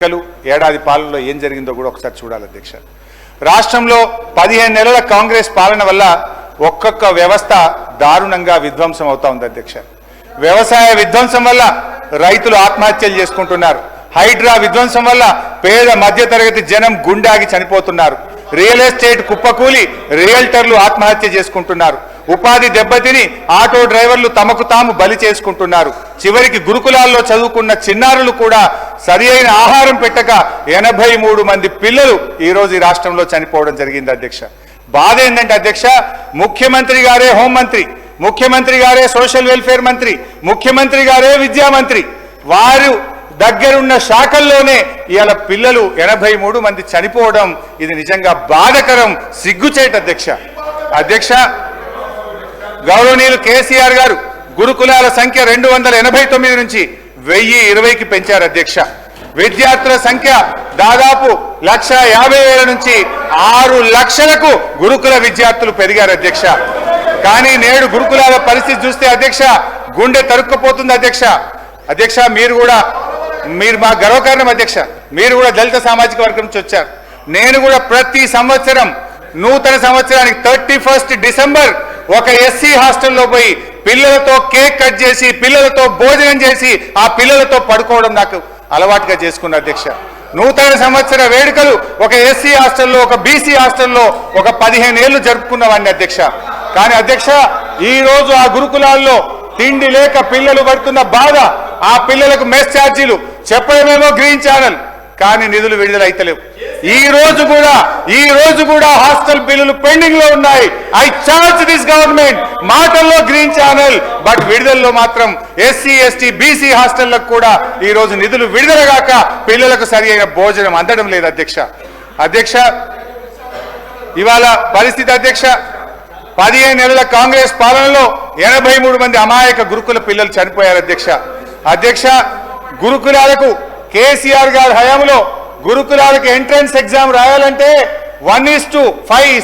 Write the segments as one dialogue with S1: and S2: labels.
S1: ఏడాది పాలనలో ఏం జరిగిందో కూడా ఒకసారి చూడాలి అధ్యక్ష. రాష్ట్రంలో 15 నెలల కాంగ్రెస్ పాలన వల్ల ఒక్కొక్క వ్యవస్థ దారుణంగా విధ్వంసం అవుతా ఉంది అధ్యక్ష. వ్యవసాయ విధ్వంసం వల్ల రైతులు ఆత్మహత్యలు చేసుకుంటున్నారు. హైడ్రా విధ్వంసం వల్ల పేద మధ్యతరగతి జనం గుండాగి చనిపోతున్నారు. రియల్ ఎస్టేట్ కుప్పకూలి రియల్టర్లు ఆత్మహత్య చేసుకుంటున్నారు. ఉపాధి దెబ్బతిని ఆటో డ్రైవర్లు తమకు తాము బలి చేసుకుంటున్నారు. చివరికి గురుకులాల్లో చదువుకున్న చిన్నారులు కూడా సరి అయిన ఆహారం పెట్టక 83 మంది పిల్లలు ఈరోజు ఈ రాష్ట్రంలో చనిపోవడం జరిగింది అధ్యక్ష. బాధ ఏంటంటే అధ్యక్ష, ముఖ్యమంత్రి గారే హోంమంత్రి, ముఖ్యమంత్రి గారే సోషల్ వెల్ఫేర్ మంత్రి, ముఖ్యమంత్రి గారే విద్యామంత్రి, వారు దగ్గరున్న శాఖల్లోనే ఇవాళ పిల్లలు 83 మంది చనిపోవడం ఇది నిజంగా బాధకరం, సిగ్గుచేట అధ్యక్ష. అధ్యక్ష, గౌరవనీయులు కేసీఆర్ గారు గురుకులాల సంఖ్య 289 నుంచి 1020కి పెంచారు అధ్యక్ష. విద్యార్థుల సంఖ్య దాదాపు 150,000 నుంచి 6 లక్షలకు గురుకుల విద్యార్థులు పెరిగారు అధ్యక్ష. కానీ నేడు గురుకులాల పరిస్థితి చూస్తే అధ్యక్ష గుండె తరుక్కుపోతుంది అధ్యక్ష. అధ్యక్ష, మీరు మా గర్వకారణం అధ్యక్ష. మీరు కూడా దళిత సామాజిక వర్గం నుంచి వచ్చారు. నేను కూడా ప్రతి సంవత్సరం నూతన సంవత్సరానికి 31 డిసెంబర్ ఒక ఎస్సీ హాస్టల్లో పోయి పిల్లలతో కేక్ కట్ చేసి పిల్లలతో భోజనం చేసి ఆ పిల్లలతో పడుకోవడం నాకు అలవాటుగా చేసుకున్న అధ్యక్ష. నూతన సంవత్సర వేడుకలు ఒక ఎస్సీ హాస్టల్లో ఒక బీసీ హాస్టల్లో ఒక 15 ఏళ్లు జరుపుకున్నవాడిని అధ్యక్ష. కానీ అధ్యక్ష, ఈ రోజు ఆ గురుకులాల్లో తిండి లేక పిల్లలు పడుతున్న బాధ, ఆ పిల్లలకు మెస్ ఛార్జీలు చెప్పడమేమో గ్రీన్ ఛానల్, కానీ నిధులు విడుదల అయితలేవు. ఈ రోజు కూడా హాస్టల్ బిల్లులు పెండింగ్ లో ఉన్నాయి. ఐ చార్జ్ దిస్ గవర్నమెంట్, మాటల్లో గ్రీన్ ఛానల్, బట్ విడుదలలో మాత్రం ఎస్సీ ఎస్టీ బీసీ హాస్టళ్లకు కూడా ఈ రోజు నిధులు విడుదల కాక పిల్లలకు సరి అయిన భోజనం అందడం లేదు అధ్యక్ష. అధ్యక్ష, ఇవాళ పరిస్థితి అధ్యక్ష, 15 నెలల కాంగ్రెస్ పాలనలో 83 మంది అమాయక గురుకుల పిల్లలు చనిపోయారు అధ్యక్ష. అధ్యక్ష, గురుకులాలకు కేసీఆర్ గారి హయాంలో గురుకులాలకు ఎంట్రన్స్ ఎగ్జామ్ రాయాలంటే 1:5,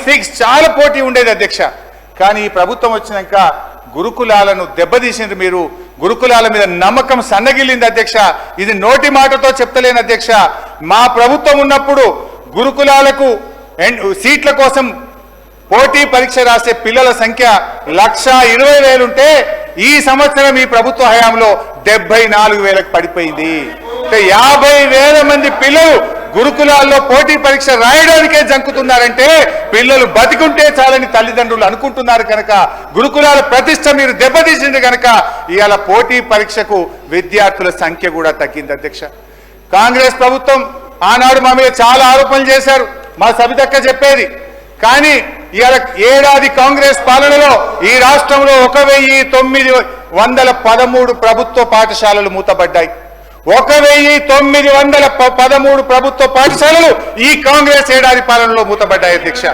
S1: 6 చాలా పోటీ ఉండేది అధ్యక్ష. కానీ ఈ ప్రభుత్వం వచ్చినాక గురుకులాలను దెబ్బతీసింది మీరు. గురుకులాల మీద నమ్మకం సన్నగిల్లింది అధ్యక్ష. ఇది నోటి మాటతో చెప్తలేని అధ్యక్ష. మా ప్రభుత్వం ఉన్నప్పుడు గురుకులాలకు సీట్ల కోసం పోటీ పరీక్ష రాసే పిల్లల సంఖ్య 1,20,000 ఉంటే ఈ సంవత్సరం ఈ ప్రభుత్వ హయాంలో 74,000కు పడిపోయింది. 50,000 మంది పిల్లలు గురుకులాల్లో పోటీ పరీక్ష రాయడానికే జంకుతున్నారంటే పిల్లలు బతికుంటే చాలని తల్లిదండ్రులు అనుకుంటున్నారు కనుక, గురుకులాల ప్రతిష్ట మీరు దెబ్బతీసింది కనుక ఇవాళ పోటీ పరీక్షకు విద్యార్థుల సంఖ్య కూడా తగ్గింది అధ్యక్ష. కాంగ్రెస్ ప్రభుత్వం ఆనాడు మా మీద చాలా ఆరోపణలు చేశారు, మా సబితక్క చెప్పేది. కానీ ఇవాళ ఏడాది కాంగ్రెస్ పాలనలో ఈ రాష్ట్రంలో 1,913 ప్రభుత్వ పాఠశాలలు మూతపడ్డాయి. 1,913 ప్రభుత్వ పాఠశాలలు ఈ కాంగ్రెస్ ఏడాది పాలనలో మూతపడ్డాయి అధ్యక్ష.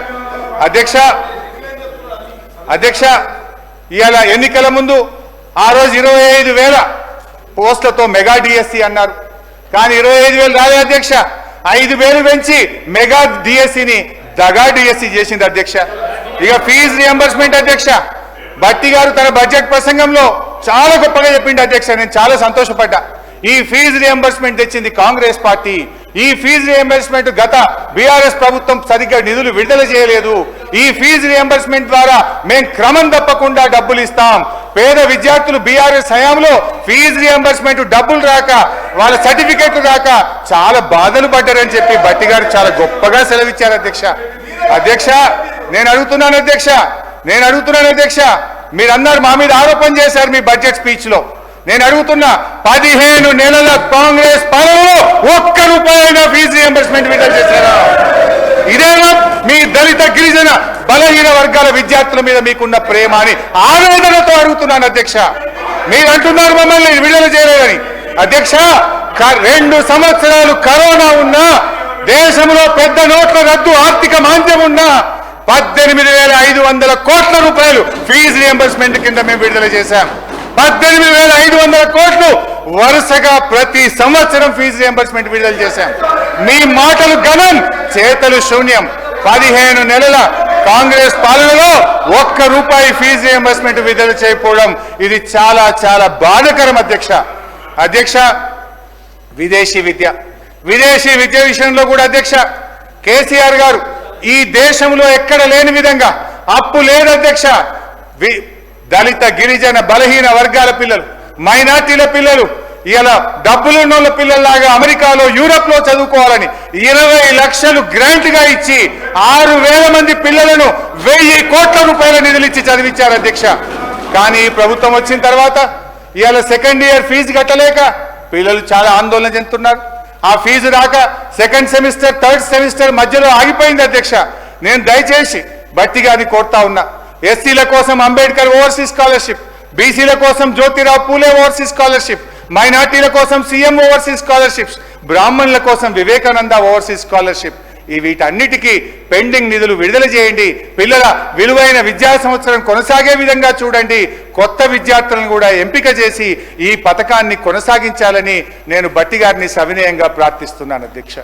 S1: అధ్యక్ష, ఇవాళ ఎన్నికల ముందు ఆ రోజు 25,000 పోస్టులతో మెగా డిఎస్సి అన్నారు. కానీ 25,000 రాలే అధ్యక్ష. 5,000 పెంచి మెగా డిఎస్సిని దగా డిఎస్సి చేసింది అధ్యక్ష. ఇక ఫీజు రియంబర్స్మెంట్ అధ్యక్ష, భట్టి గారు తన బడ్జెట్ ప్రసంగంలో చాలా గొప్పగా చెప్పిండు అధ్యక్ష. నేను చాలా సంతోషపడ్డా. ఈ ఫీజు రియంబర్స్మెంట్ తెచ్చింది కాంగ్రెస్ పార్టీ. ఈ ఫీజు రియంబర్స్మెంట్ గత బీఆర్ఎస్ ప్రభుత్వం సరిగ్గా నిధులు విడుదల చేయలేదు. ఈ ఫీజు రియంబర్స్మెంట్ ద్వారా మేము క్రమం తప్పకుండా డబ్బులు ఇస్తాం. పేద విద్యార్థులు బీఆర్ఎస్ హయాంలో ఫీజు రియంబర్స్మెంట్ డబ్బులు రాక, వాళ్ళ సర్టిఫికెట్లు రాక చాలా బాధలు పడ్డారని చెప్పి భట్టి గారు చాలా గొప్పగా సెలవిచ్చారు అధ్యక్ష. నేను అడుగుతున్నాను అధ్యక్ష, మీరు అన్నారు మా మీద ఆరోపణ చేశారు మీ బడ్జెట్ స్పీచ్ లో. నేను అడుగుతున్నా, 15 నెలల కాంగ్రెస్ పాలనలో 1 రూపాయి ఫీజు రియంబర్స్మెంట్ విడుదల చేశారా? ఇదేనా మీ దళిత గిరిజన బలహీన వర్గాల విద్యార్థుల మీద మీకున్న ప్రేమ అని ఆవేదనతో అడుగుతున్నాను అధ్యక్ష. మీరు అంటున్నారు మమ్మల్ని విడుదల చేయలేదని. అధ్యక్ష, 2 సంవత్సరాలు కరోనా ఉన్నా, దేశంలో పెద్ద నోట్ల రద్దు ఆర్థిక మాంద్యం ఉన్నా 18,500 కోట్ల రూపాయలు ఫీజు రియంబర్స్మెంట్ కింద మేము విడుదల చేశాం. 18,500 కోట్లు వరుసగా ప్రతి సంవత్సరం ఫీజు రియంబర్స్మెంట్ విడుదల చేశాం. మీ మాటలు గమనం, చేతలు శూన్యం. 15 నెలల కాంగ్రెస్ పాలనలో 1 రూపాయి ఫీజు రియంబర్స్మెంట్ విడుదల చేయకపోవడం ఇది చాలా చాలా బాధాకరం అధ్యక్ష. విదేశీ విద్య విదేశీ విద్య విషయంలో కూడా అధ్యక్ష కేసీఆర్ గారు ఈ దేశంలో ఎక్కడ లేని విధంగా అప్పు లేదు అధ్యక్ష. దళిత గిరిజన బలహీన వర్గాల పిల్లలు, మైనార్టీల పిల్లలు ఇలా డబ్బులున్నోళ్ళ పిల్లల్లాగా అమెరికాలో యూరోప్లో చదువుకోవాలని 20 లక్షలు గ్రాంట్ గా ఇచ్చి 6,000 మంది పిల్లలను 1,000 కోట్ల రూపాయల నిధులు ఇచ్చి చదివించారు అధ్యక్ష. కానీ ప్రభుత్వం వచ్చిన తర్వాత ఇవాళ సెకండ్ ఇయర్ ఫీజు కట్టలేక పిల్లలు చాలా ఆందోళన చెందుతున్నారు. ఆ ఫీజు రాక సెకండ్ సెమిస్టర్ థర్డ్ సెమిస్టర్ మధ్యలో ఆగిపోయింది అధ్యక్ష. నేను దయచేసి బట్టిగా అది కోరుతా ఉన్నా. ఎస్సీల కోసం అంబేద్కర్ ఓవర్సీస్ స్కాలర్షిప్, బీసీల కోసం జ్యోతిరావు పూలే ఓవర్సీస్ స్కాలర్షిప్, మైనార్టీల కోసం సీఎం ఓవర్సీస్ స్కాలర్షిప్స్, బ్రాహ్మణుల కోసం వివేకానంద ఓవర్సీస్ స్కాలర్షిప్, వీటన్నిటికీ పెండింగ్ నిధులు విడుదల చేయండి. పిల్లల విలువైన విద్యా సంవత్సరం కొనసాగే విధంగా చూడండి. కొత్త విద్యార్థులను కూడా ఎంపిక చేసి ఈ పథకాన్ని కొనసాగించాలని నేను బట్టి గారిని సవినయంగా ప్రార్థిస్తున్నాను అధ్యక్ష.